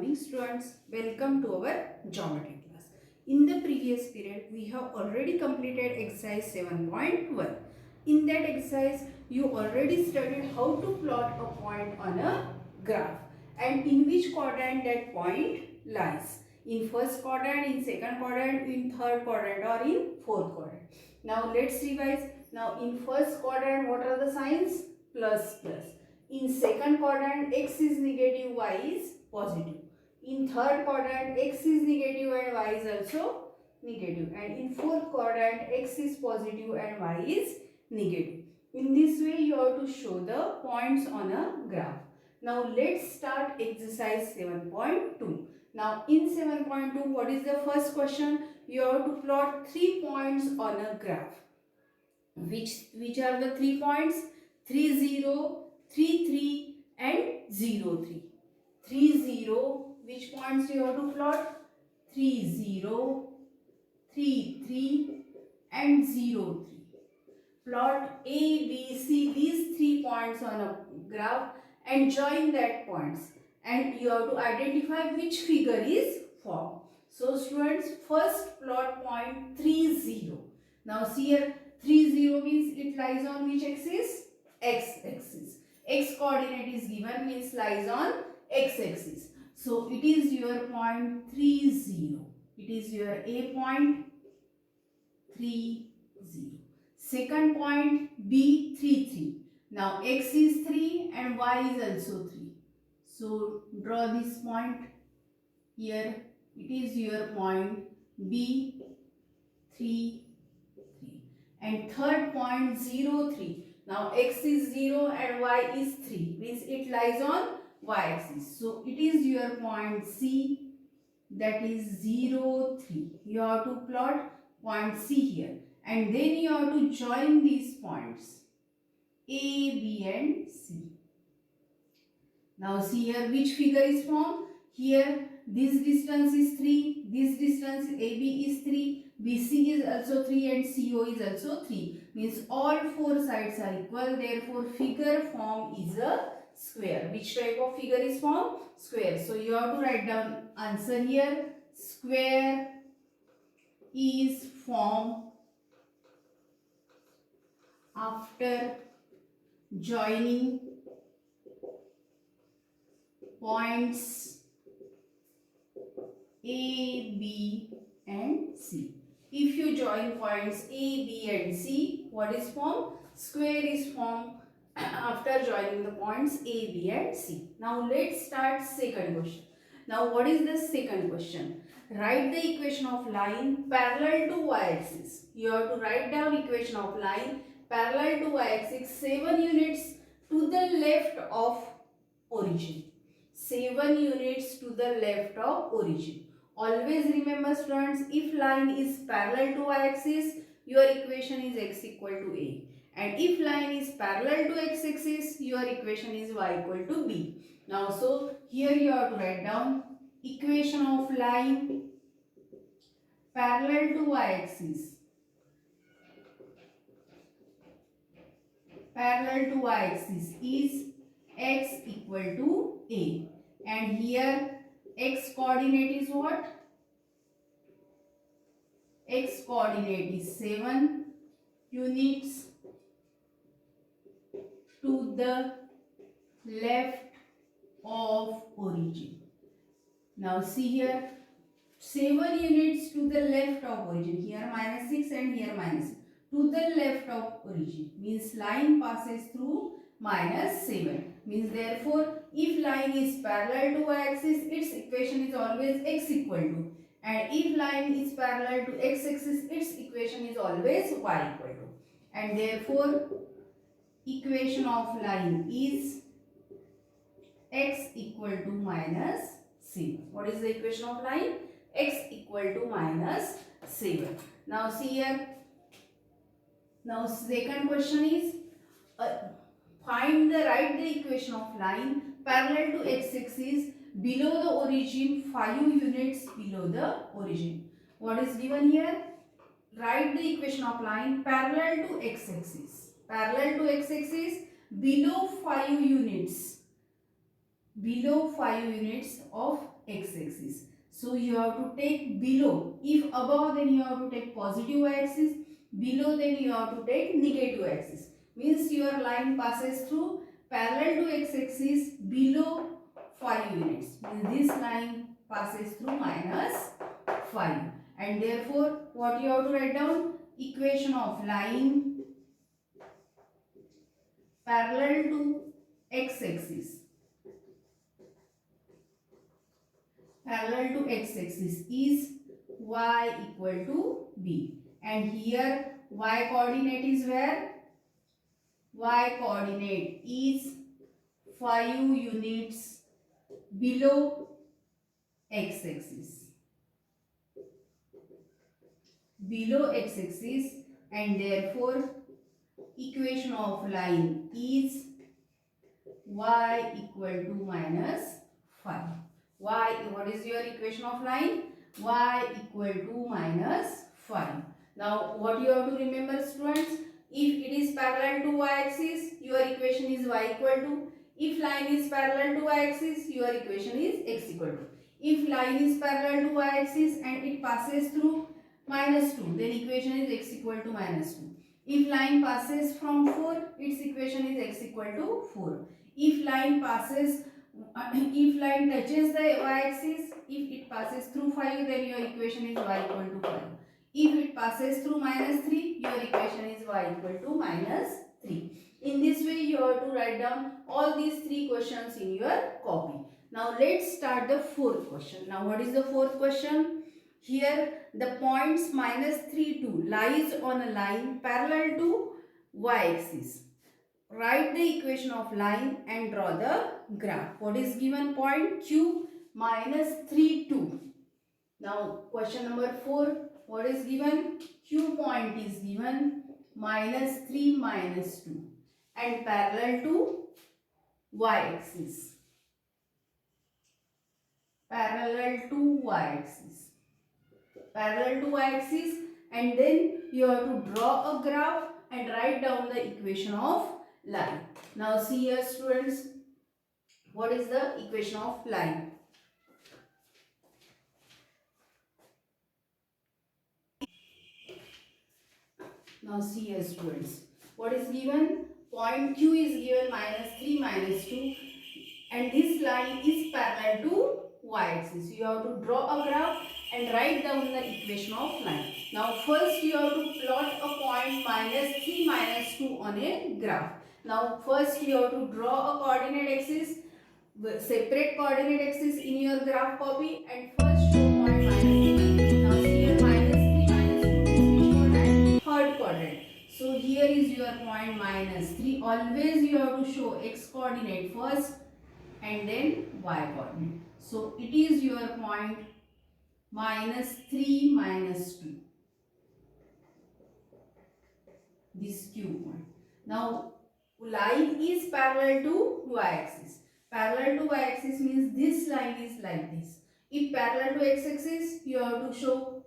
morning students, welcome to our geometry class. In the previous period we have already completed exercise 7.1. In that exercise you already studied how to plot a point on a graph and in which quadrant that point lies. In first quadrant, in second quadrant, in third quadrant or in fourth quadrant. Now let's revise. Now in first quadrant what are the signs? Plus plus. In second quadrant x is negative, y is positive. In third quadrant x is negative and y is also negative. And in fourth quadrant x is positive and y is negative. In this way you have to show the points on a graph. Now let's start exercise 7.2. Now in 7.2 what is the first question? You have to plot 3 points on a graph. Which are the 3 points? 3 0, 3 3 and 0 3. 3 0, which points you have to plot? 3 0, 3 3 and 0 3. Plot A, B, C, these 3 points on a graph and join that points. And you have to identify which figure is formed. So students, first plot point 3 0. Now see here, 3 0 means it lies on which axis? X axis. X coordinate is given, means lies on x axis. So it is your point 3 0. It is your A point 3 0. Second point B 3 3. Now x is 3 and y is also 3. So draw this point here. It is your point B 3 3. And third point 0 3. Now x is 0 and y is 3. Means it lies on y axis. So it is your point C, that is 0 3. You have to plot point C here. And then you have to join these points A, B and C. Now see here which figure is formed. Here this distance is 3, this distance AB is 3, BC is also 3 and CO is also 3. Means all 4 sides are equal. Therefore figure formed is a square. Which type of figure is formed? Square. So you have to write down answer here. Square is formed after joining points A, B and C. If you join points A, B and C, what is formed? Square is formed after joining the points A, B and C. Now let's start second question. Now what is the second question? Write the equation of line parallel to y-axis. You have to write down equation of line parallel to y-axis 7 units to the left of origin. 7 units to the left of origin. Always remember students, if line is parallel to y-axis, your equation is x equal to a. And if line is parallel to x-axis, your equation is y equal to b. Now so here you have to write down equation of line parallel to y-axis. Parallel to y-axis is x equal to a. And here x coordinate is what? X coordinate is 7 units to the left of origin. Now see here, 7 units to the left of origin. Here minus 6 and here minus 6. To the left of origin means line passes through minus 7. Means therefore if line is parallel to y-axis, its equation is always x equal to. And if line is parallel to x-axis, its equation is always y equal to. And therefore equation of line is x equal to minus 7. What is the equation of line? X equal to minus 7. Now see here. Now second question is write the equation of line parallel to x-axis below the origin 5 units below the origin. What is given here? Write the equation of line parallel to x-axis. Parallel to x-axis below 5 units. Below 5 units of x-axis. So you have to take below. If above, then you have to take positive y-axis. Below, then you have to take negative axis. Means your line passes through parallel to x-axis below 5 units. This line passes through minus 5. And therefore, what you have to write down? Equation of line parallel to x-axis. Parallel to x-axis is y equal to b. And here y coordinate is where? Y coordinate is 5 units below x-axis. Below x-axis, and therefore equation of line is y equal to minus 5. Y, what is your equation of line? Y equal to minus 5. Now what you have to remember, students? If it is parallel to y-axis, your equation is y equal to. If line is parallel to y-axis, your equation is x equal to. If line is parallel to y-axis and it passes through minus 2, then equation is x equal to minus 2. If line passes from 4, its equation is x equal to 4. If line touches the y-axis, if it passes through 5, then your equation is y equal to 5. If it passes through minus 3, your equation is y equal to minus 3. In this way, you have to write down all these 3 questions in your copy. Now, let's start the 4th question. Now, what is the 4th question? Here, the points minus 3, 2 lies on a line parallel to y-axis. Write the equation of line and draw the graph. What is given? Point Q minus 3, 2. Now, question number 4. What is given? Q point is given minus 3, minus 2 and parallel to y-axis. Parallel to y-axis. Parallel to y-axis, and then you have to draw a graph and write down the equation of line. Now see here, students, what is the equation of line? Now see here, students, what is given? Point Q is given minus 3, minus 2, and this line is parallel to y-axis. You have to draw a graph and write down the equation of line. Now first you have to plot a point minus 3, minus 2 on a graph. Now first you have to draw a coordinate axis, separate coordinate axis in your graph copy, and first show point minus 3. Now see here, minus 3, minus 2 is which quadrant? Third quadrant. So here is your point minus 3. Always you have to show x coordinate first and then y coordinate. So it is your point minus 3, minus 2. This Q point. Now line is parallel to y-axis. Parallel to y-axis means this line is like this. If parallel to x-axis, you have to show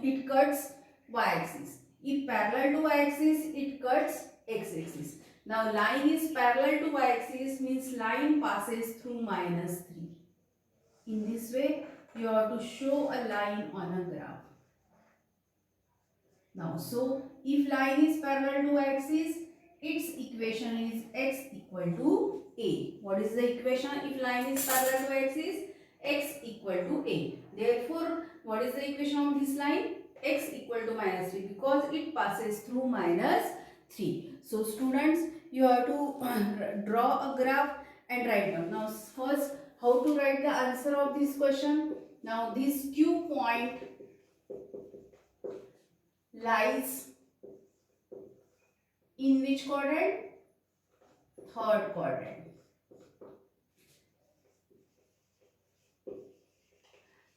it cuts y-axis. If parallel to y-axis, it cuts x-axis. Now line is parallel to y-axis means line passes through minus 3. In this way, you have to show a line on a graph. Now, so if line is parallel to y-axis, its equation is x equal to a. What is the equation if line is parallel to y-axis? X equal to a. Therefore, what is the equation of this line? X equal to minus 3 because it passes through minus 3. So, students, you have to draw a graph and write down. Now, first, how to write the answer of this question? Now, this Q point lies in which quadrant? Third quadrant.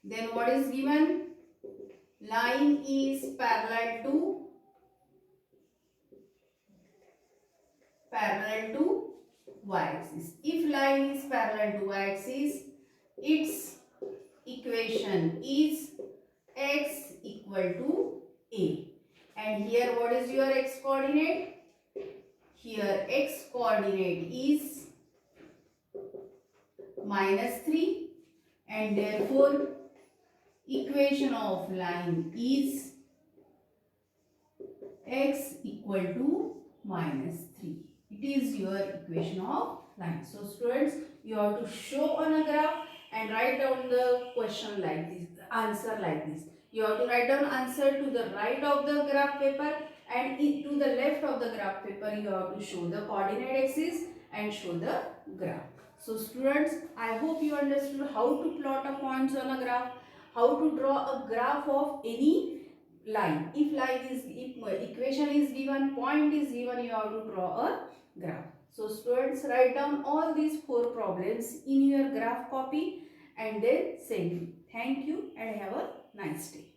Then what is given? Line is parallel to y-axis. If line is parallel to y-axis, its equation is x equal to a. And here what is your x coordinate? Here x coordinate is minus 3 and therefore equation of line is x equal to -3. It is your equation of line. So students, you have to show on a graph and write down the question like this, answer like this. You have to write down answer to the right of the graph paper, and to the left of the graph paper you have to show the coordinate axis and show the graph. So students, I hope you understood how to plot a points on a graph, how to draw a graph of any line. If equation is given, point is given, you have to draw a graph. So students, write down all these 4 problems in your graph copy and then send me. Thank you and have a nice day.